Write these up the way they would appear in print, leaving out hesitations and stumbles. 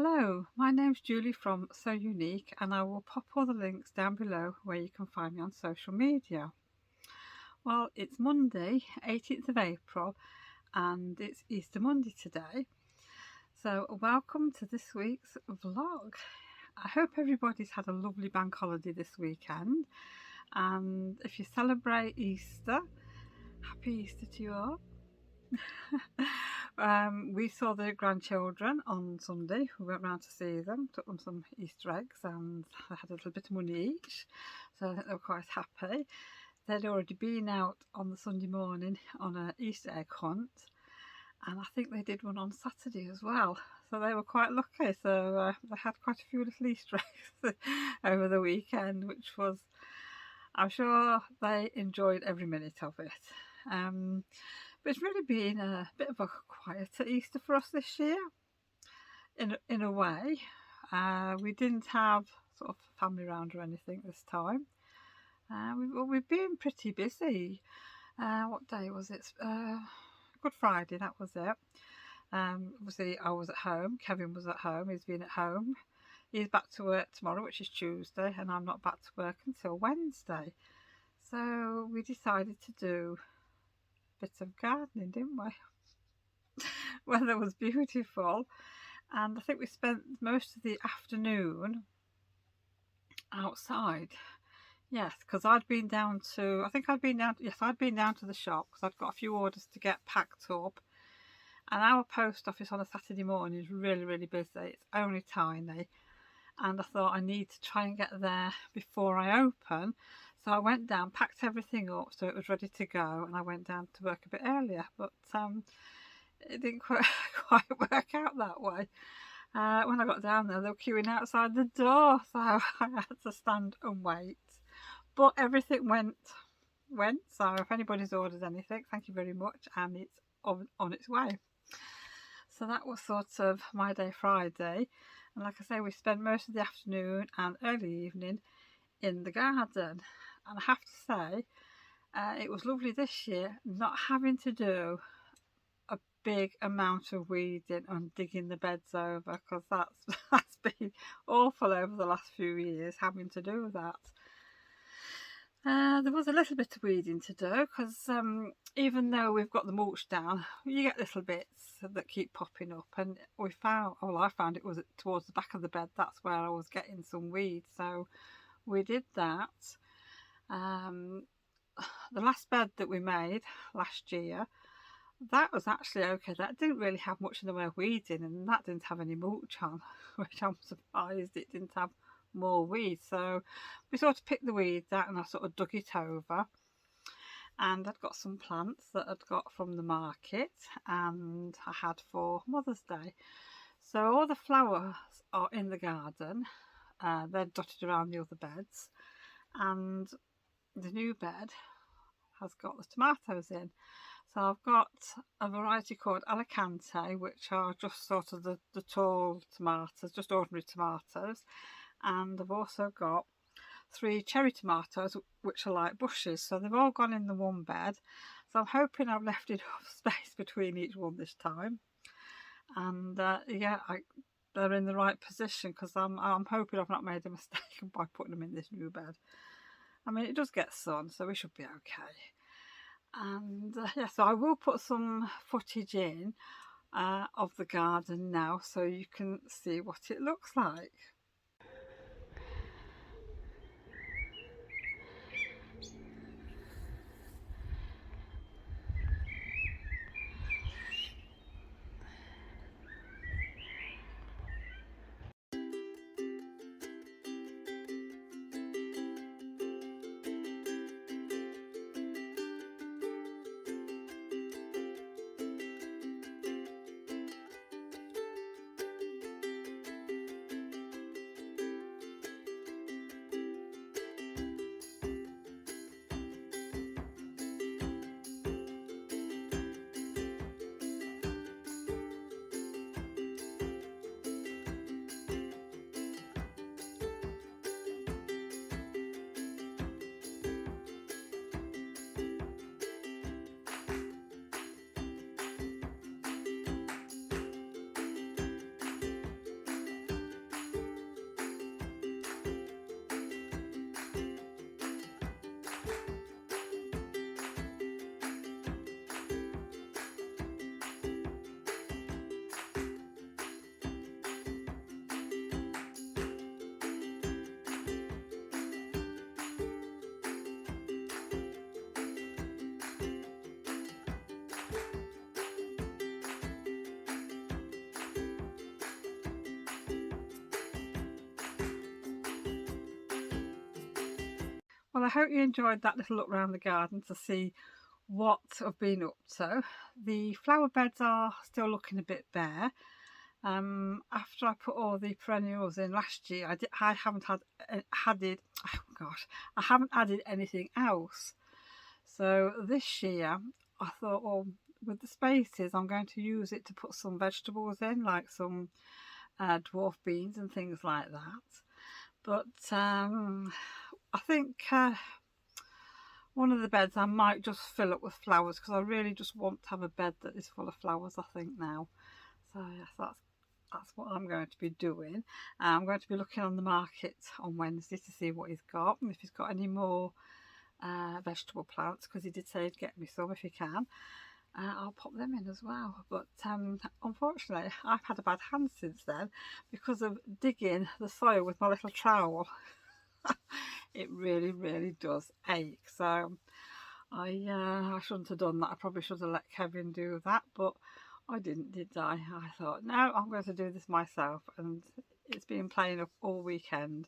Hello, my name's Julie from So Unique, and I will pop all the links down below where you can find me on social media. Well, it's Monday, 18th of April, and it's Easter Monday today. So welcome to this week's vlog. I hope everybody's had a lovely bank holiday this weekend, and if you celebrate Easter, happy Easter to you all. We saw the grandchildren on Sunday. We went round to see them, took them some Easter eggs, and they had a little bit of money each, so I think they were quite happy. They'd already been out on the Sunday morning on an Easter egg hunt, and I think they did one on Saturday as well, so they were quite lucky. So they had quite a few little Easter eggs over the weekend, which was, I'm sure they enjoyed every minute of it. But it's really been a bit of a quieter Easter for us this year, in a way. We didn't have sort of family round or anything this time. We've been pretty busy. What day was it? Good Friday, that was it. Obviously I was at home, Kevin was at home, he's been at home. He's back to work tomorrow, which is Tuesday, and I'm not back to work until Wednesday. So we decided to do bits of gardening, didn't we? Weather was beautiful, and I think we spent most of the afternoon outside. Yes, because I'd been down to, I'd been down to the shop because I'd got a few orders to get packed up. And our post office on a Saturday morning is really, really busy. It's only tiny, and I thought I need to try and get there before I open. So I went down, packed everything up so it was ready to go, and I went down to work a bit earlier, but it didn't quite work out that way. When I got down there, they were queuing outside the door, so I had to stand and wait. But everything went. So if anybody's ordered anything, thank you very much, and it's on its way. So that was sort of my day Friday, and like I say, we spent most of the afternoon and early evening in the garden, and I have to say it was lovely this year not having to do a big amount of weeding and digging the beds over, because that's been awful over the last few years, having to do that. There was a little bit of weeding to do because even though we've got the mulch down, you get little bits that keep popping up, and I found it was towards the back of the bed. That's where I was getting some weeds, so we did that. The last bed that we made last year, that was actually okay. That didn't really have much in the way of weeding, and that didn't have any mulch on, which I'm surprised it didn't have more weeds. So we sort of picked the weeds out, and I sort of dug it over, and I'd got some plants that I'd got from the market and I had for Mother's Day. So all the flowers are in the garden. They're dotted around the other beds, and the new bed has got the tomatoes in. So I've got a variety called Alicante, which are just sort of the tall tomatoes, just ordinary tomatoes. And I've also got 3 cherry tomatoes, which are like bushes. So they've all gone in the one bed. So I'm hoping I've left enough space between each one this time. And yeah, they're in the right position, because I'm hoping I've not made a mistake by putting them in this new bed. I mean, it does get sun, so we should be okay. And yeah, so I will put some footage in of the garden now, so you can see what it looks like. Well, I hope you enjoyed that little look around the garden to see what I've been up to. The flower beds are still looking a bit bare. After I put all the perennials in last year, I haven't added. Oh gosh, I haven't added anything else. So this year, I thought, well, with the spaces, I'm going to use it to put some vegetables in, like some dwarf beans and things like that. But I think one of the beds I might just fill up with flowers, because I really just want to have a bed that is full of flowers, I think, now. So yes, that's what I'm going to be doing. I'm going to be looking on the market on Wednesday to see what he's got, and if he's got any more vegetable plants, because he did say he'd get me some if he can. I'll pop them in as well. But unfortunately, I've had a bad hand since then because of digging the soil with my little trowel. It really, really does ache. So I shouldn't have done that. I probably should have let Kevin do that, but I didn't, did I? I thought, no, I'm going to do this myself, and it's been playing up all weekend,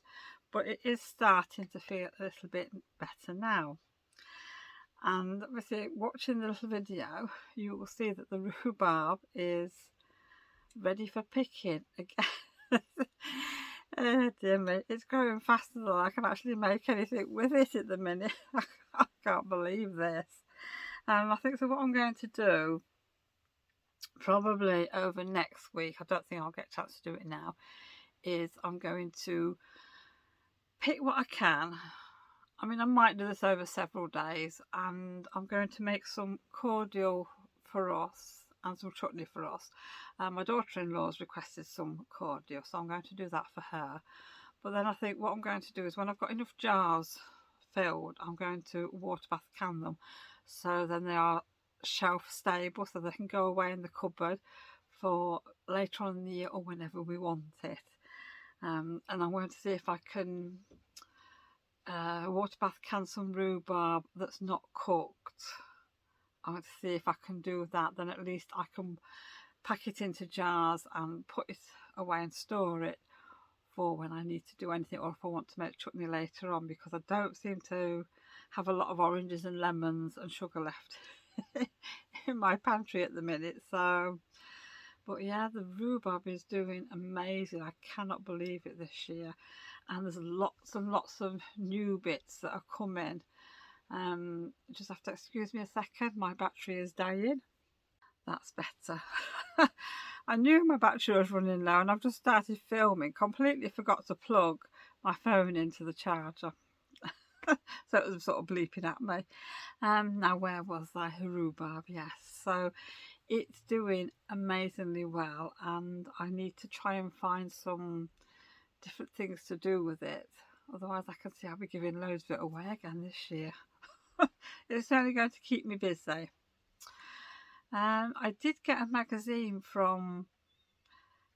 but it is starting to feel a little bit better now. And obviously, watching the little video, you will see that the rhubarb is ready for picking again. Oh dear me, it's growing faster than I can actually make anything with it at the minute. I can't believe this. I think so. What I'm going to do, probably over next week, I don't think I'll get a chance to do it now, is I'm going to pick what I can. I mean, I might do this over several days, and I'm going to make some cordial for us and some chutney for us. My daughter-in-law's requested some cordial, so I'm going to do that for her. But then I think what I'm going to do is, when I've got enough jars filled, I'm going to water bath can them, so then they are shelf stable, so they can go away in the cupboard for later on in the year or whenever we want it. And I'm going to see if I can water bath can some rhubarb that's not cooked. I'm going to see if I can do that. Then at least I can pack it into jars and put it away and store it for when I need to do anything, or if I want to make chutney later on, because I don't seem to have a lot of oranges and lemons and sugar left in my pantry at the minute. So, but yeah, the rhubarb is doing amazing. I cannot believe it this year. And there's lots and lots of new bits that are coming. Just have to excuse me a second, my battery is dying. That's better. I knew my battery was running low, and I've just started filming. Completely forgot to plug my phone into the charger. So it was sort of bleeping at me. Now, where was I? Rhubarb, yes. So it's doing amazingly well, and I need to try and find some different things to do with it. Otherwise, I can see I'll be giving loads of it away again this year. It's only going to keep me busy. I did get a magazine from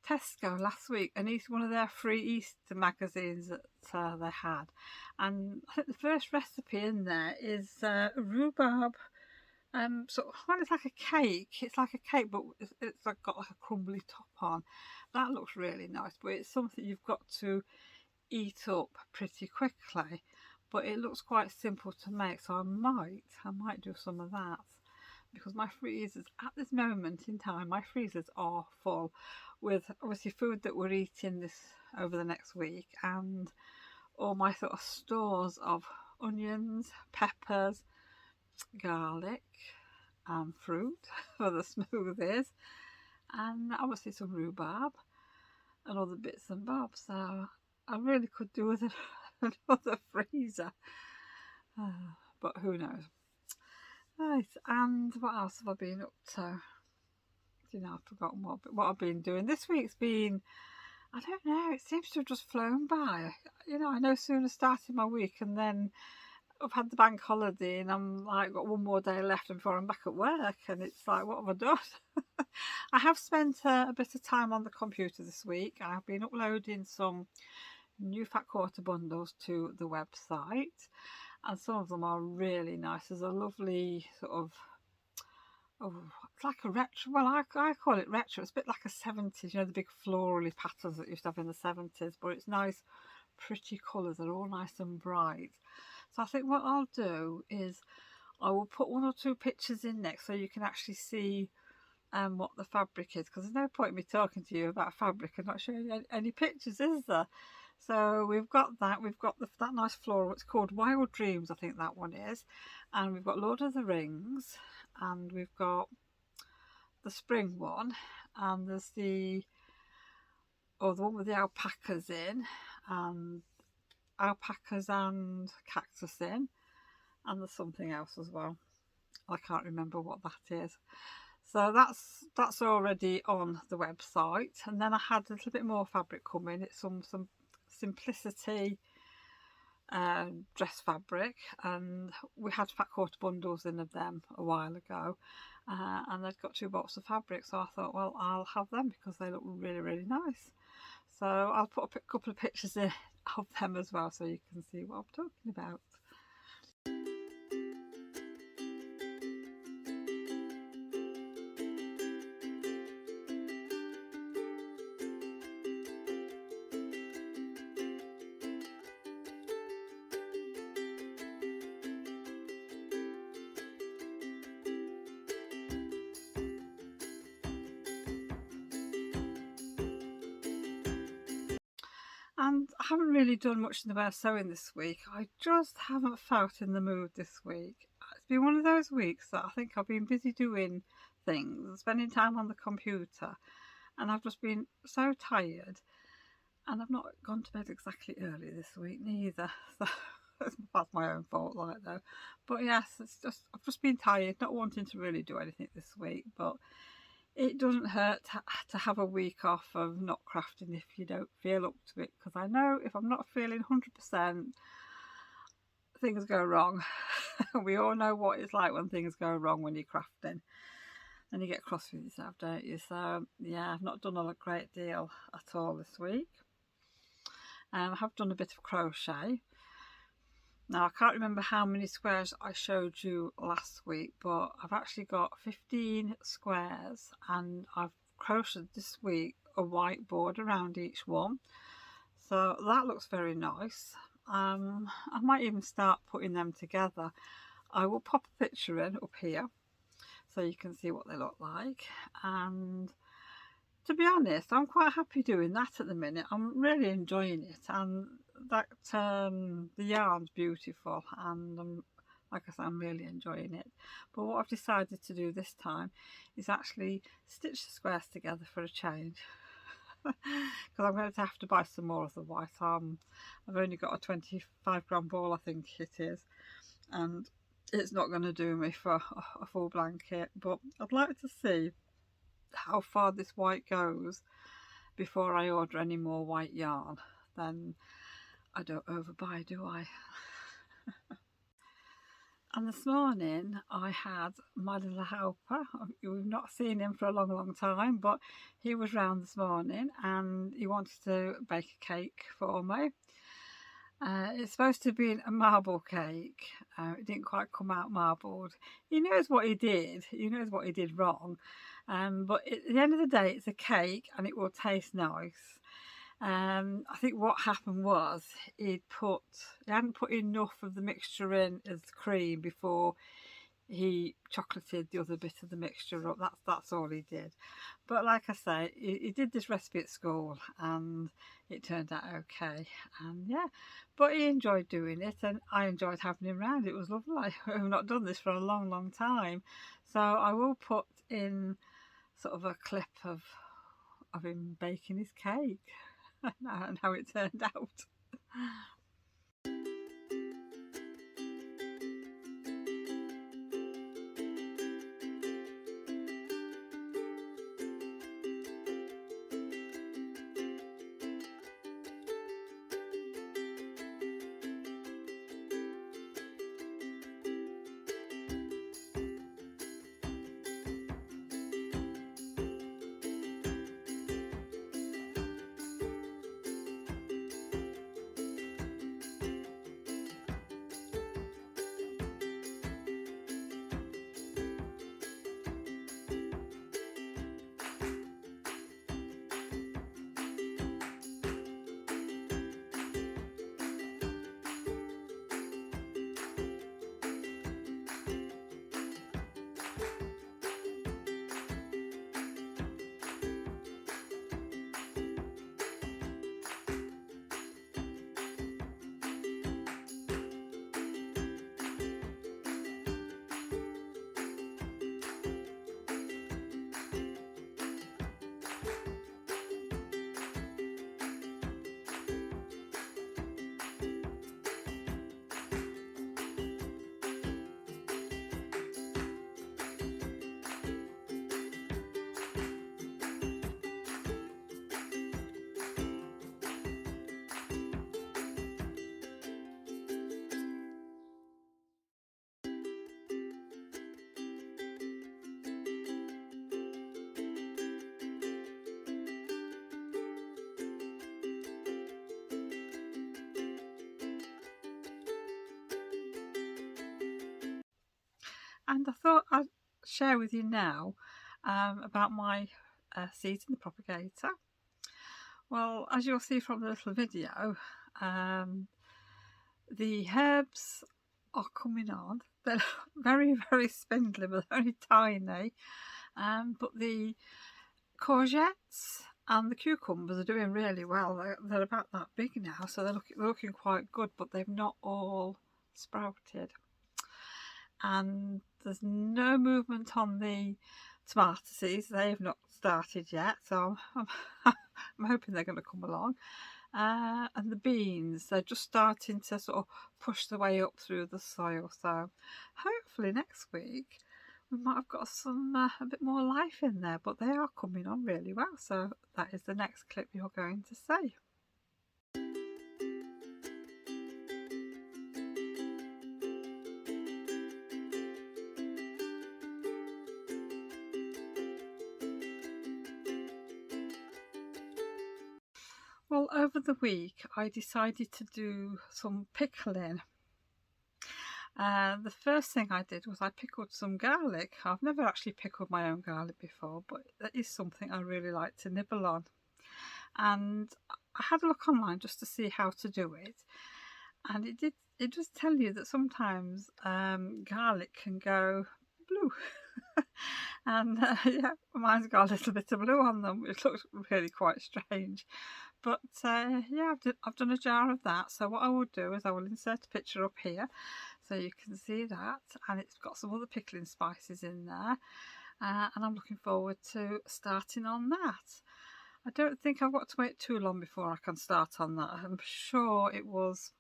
Tesco last week, and it's one of their free Easter magazines that they had. And I think the first recipe in there is rhubarb. Sort of, well, it's like a cake. It's like a cake, but it's like got like a crumbly top on. That looks really nice, but it's something you've got to eat up pretty quickly. But it looks quite simple to make, so I might do some of that, because my freezers at this moment in time, my freezers are full with obviously food that we're eating this over the next week, and all my sort of stores of onions, peppers, garlic and fruit for the smoothies, and obviously some rhubarb and other bits and bobs. So I really could do with another freezer, but who knows. Right, and what else have I been up to? You know, I've forgotten what I've been doing. This week's been, I don't know, it seems to have just flown by. You know, I no sooner started my week, and then I've had the bank holiday, and I'm like, got one more day left before I'm back at work, and it's like, what have I done? I have spent a bit of time on the computer this week. I've been uploading some new fat quarter bundles to the website, and some of them are really nice. There's a lovely sort of, it's like a retro, well, I call it retro. It's a bit like a 70s, you know, the big florally patterns that you used to have in the 70s, but it's nice, pretty colours. They're all nice and bright. So I think what I'll do is I will put one or two pictures in next so you can actually see what the fabric is, because there's no point in me talking to you about fabric and not showing you any pictures, is there? So we've got that, we've got that nice floral, it's called Wild Dreams, I think that one is, and we've got Lord of the Rings, and we've got the spring one, and there's the one with the alpacas in, and alpacas and cactus in, and there's something else as well. I can't remember what that is. So that's already on the website. And then I had a little bit more fabric coming. It's some Simplicity dress fabric, and we had fat quarter bundles in of them a while ago, and they'd got 2 boxes of fabric, so I thought, well, I'll have them because they look really, really nice. So I'll put a couple of pictures in of them as well so you can see what I'm talking about. And I haven't really done much in the way of sewing this week. I just haven't felt in the mood this week. It's been one of those weeks that I think I've been busy doing things, spending time on the computer, and I've just been so tired. And I've not gone to bed exactly early this week neither. So that's my own fault, like, though. But yes, I've just been tired, not wanting to really do anything this week. But it doesn't hurt to have a week off of not crafting if you don't feel up to it, because I know if I'm not feeling 100%, things go wrong. We all know what it's like when things go wrong when you're crafting, and you get cross with yourself, don't you? So yeah, I've not done a great deal at all this week. I have done a bit of crochet. Now I can't remember how many squares I showed you last week, but I've actually got 15 squares, and I've crocheted this week a white border around each one, so that looks very nice. I might even start putting them together. I will pop a picture in up here so you can see what they look like, and to be honest, I'm quite happy doing that at the minute. I'm really enjoying it, and that the yarn's beautiful, and like I said, I'm really enjoying it. But what I've decided to do this time is actually stitch the squares together for a change, because I'm going to have to buy some more of the white. I've only got a 25-gram ball, I think it is, and it's not going to do me for a full blanket. But I'd like to see how far this white goes before I order any more white yarn. Then I don't overbuy, do I? And this morning I had my little helper. We've not seen him for a long time, but he was round this morning and he wanted to bake a cake for me. It's supposed to be a marble cake. It didn't quite come out marbled. He knows what he did. He knows what he did wrong. But at the end of the day, it's a cake and it will taste nice. I think what happened was he hadn't put enough of the mixture in as cream before he chocolated the other bit of the mixture up. That's all he did. But like I say, he did this recipe at school and it turned out okay. And yeah, but he enjoyed doing it and I enjoyed having him around. It was lovely. We've not done this for a long time. So I will put in sort of a clip of him baking his cake and how it turned out. And I thought I'd share with you now about my seeds in the propagator. Well, as you'll see from the little video, the herbs are coming on. They're very, very spindly, but they're only tiny. But the courgettes and the cucumbers are doing really well. They're about that big now, so they're looking quite good, but they've not all sprouted. And there's no movement on the tomato seeds. They've not started yet, so I'm hoping they're going to come along. And the beans, they're just starting to sort of push their way up through the soil, so hopefully next week we might have got some a bit more life in there, but they are coming on really well, so that is the next clip you're going to see. Well, over the week I decided to do some pickling. The first thing I did was I pickled some garlic. I've never actually pickled my own garlic before, but that is something I really like to nibble on. And I had a look online just to see how to do it, and it does tell you that sometimes garlic can go blue. And yeah, mine's got a little bit of blue on them, which looks really quite strange. But yeah, I've done a jar of that. So what I will do is I will insert a picture up here so you can see that, and it's got some other pickling spices in there, and I'm looking forward to starting on that. I don't think I've got to wait too long before I can start on that. I'm sure it was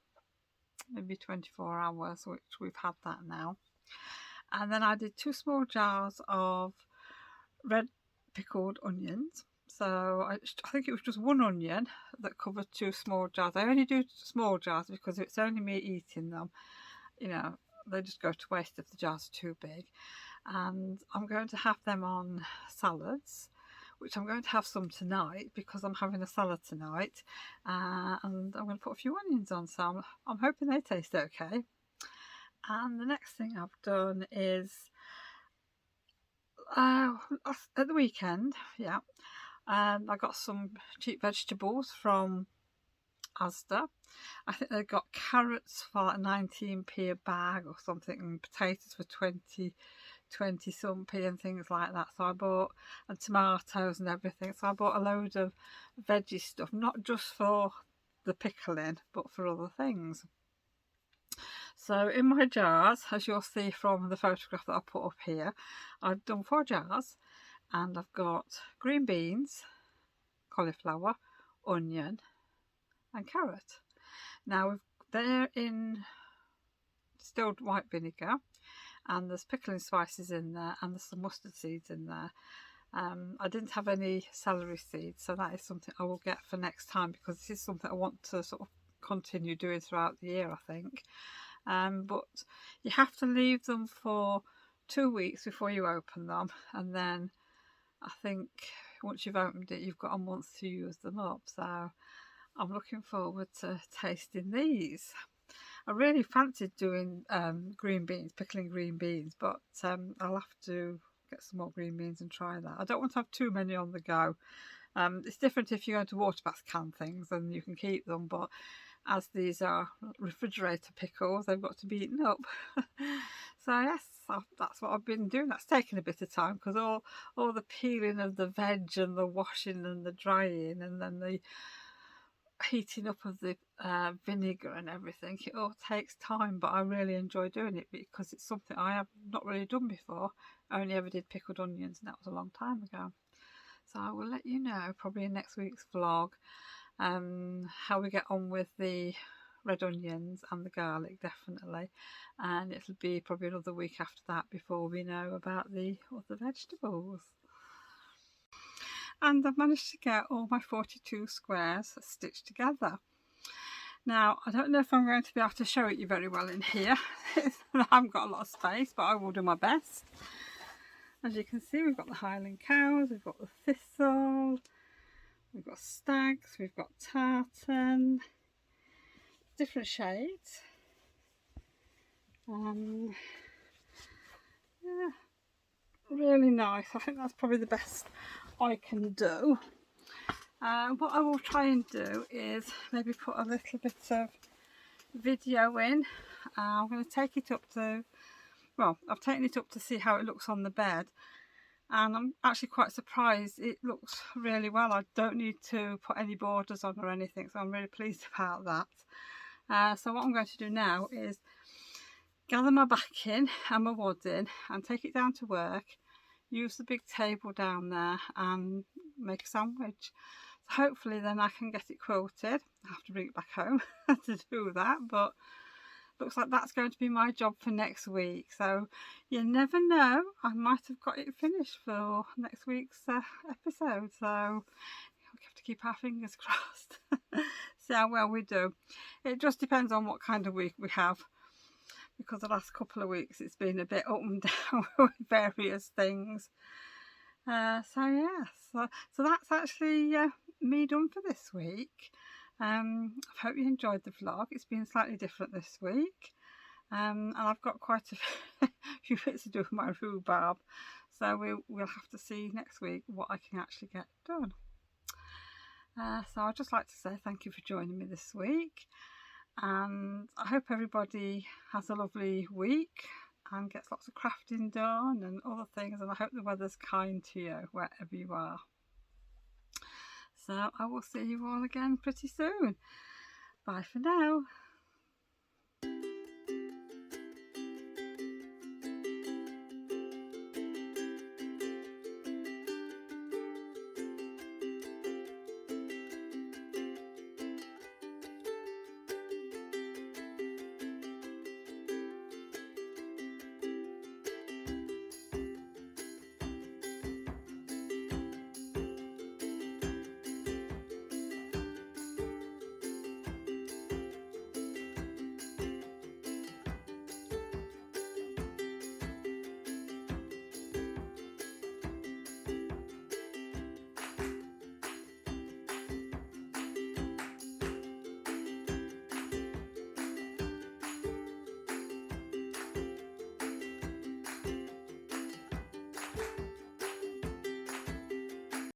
maybe 24 hours, which we've had that now. And then I did 2 small jars of red pickled onions. So I think it was just 1 onion that covered 2 small jars. I only do small jars because it's only me eating them. You know, they just go to waste if the jars are too big. And I'm going to have them on salads, which I'm going to have some tonight because I'm having a salad tonight, and I'm going to put a few onions on, so I'm hoping they taste okay. And the next thing I've done is at the weekend, yeah, I got some cheap vegetables from Asda. I think they got carrots for like 19p a bag or something, and potatoes for 20 some p and things like that. So I bought, and tomatoes and everything. So I bought a load of veggie stuff, not just for the pickling, but for other things. So in my jars, as you'll see from the photograph that I put up here, I've done 4 jars, and I've got green beans, cauliflower, onion and carrot. Now they're in distilled white vinegar, and there's pickling spices in there, and there's some mustard seeds in there. I didn't have any celery seeds, so that is something I will get for next time, because this is something I want to sort of continue doing throughout the year, I think. But you have to leave them for 2 weeks before you open them, and then I think once you've opened it, you've got a month to use them up. So I'm looking forward to tasting these. I really fancied doing green beans, pickling green beans, but I'll have to get some more green beans and try that. I don't want to have too many on the go. It's different if you go to water bath can things and you can keep them, but as these are refrigerator pickles, they've got to be eaten up. So yes, that's what I've been doing. That's taken a bit of time because all the peeling of the veg and the washing and the drying and then the heating up of the vinegar and everything, it all takes time, but I really enjoy doing it because it's something I have not really done before. I only ever did pickled onions, and that was a long time ago. So I will let you know probably in next week's vlog how we get on with the red onions and the garlic, definitely, and it'll be probably another week after that before we know about the other vegetables. And I've managed to get all my 42 squares stitched together. Now, I don't know if I'm going to be able to show it you very well in here. I haven't got a lot of space, but I will do my best. As you can see, we've got the Highland cows, we've got the thistle, we've got stags, we've got tartan, different shades. really nice. I think that's probably the best I can do. What I will try and do is maybe put a little bit of video in. I'm going to take it up to, well, I've taken it up to see how it looks on the bed, and I'm actually quite surprised. It looks really well. I don't need to put any borders on or anything, so I'm really pleased about that. So what I'm going to do now is gather my backing and my wood in and take it down to work, use the big table down there and make a sandwich. So hopefully then I can get it quilted. I have to bring it back home to do that, but looks like that's going to be my job for next week. So you never know, I might have got it finished for next week's episode. So we have to keep our fingers crossed. See how well we do. It just depends on what kind of week we have, because the last couple of weeks it's been a bit up and down with various things. So yeah, so that's actually me done for this week. I hope you enjoyed the vlog. It's been slightly different this week, and I've got quite a few bits to do with my rhubarb, so we'll have to see next week what I can actually get done. So I'd just like to say thank you for joining me this week, and I hope everybody has a lovely week and gets lots of crafting done and other things, and I hope the weather's kind to you wherever you are. So I will see you all again pretty soon. Bye for now.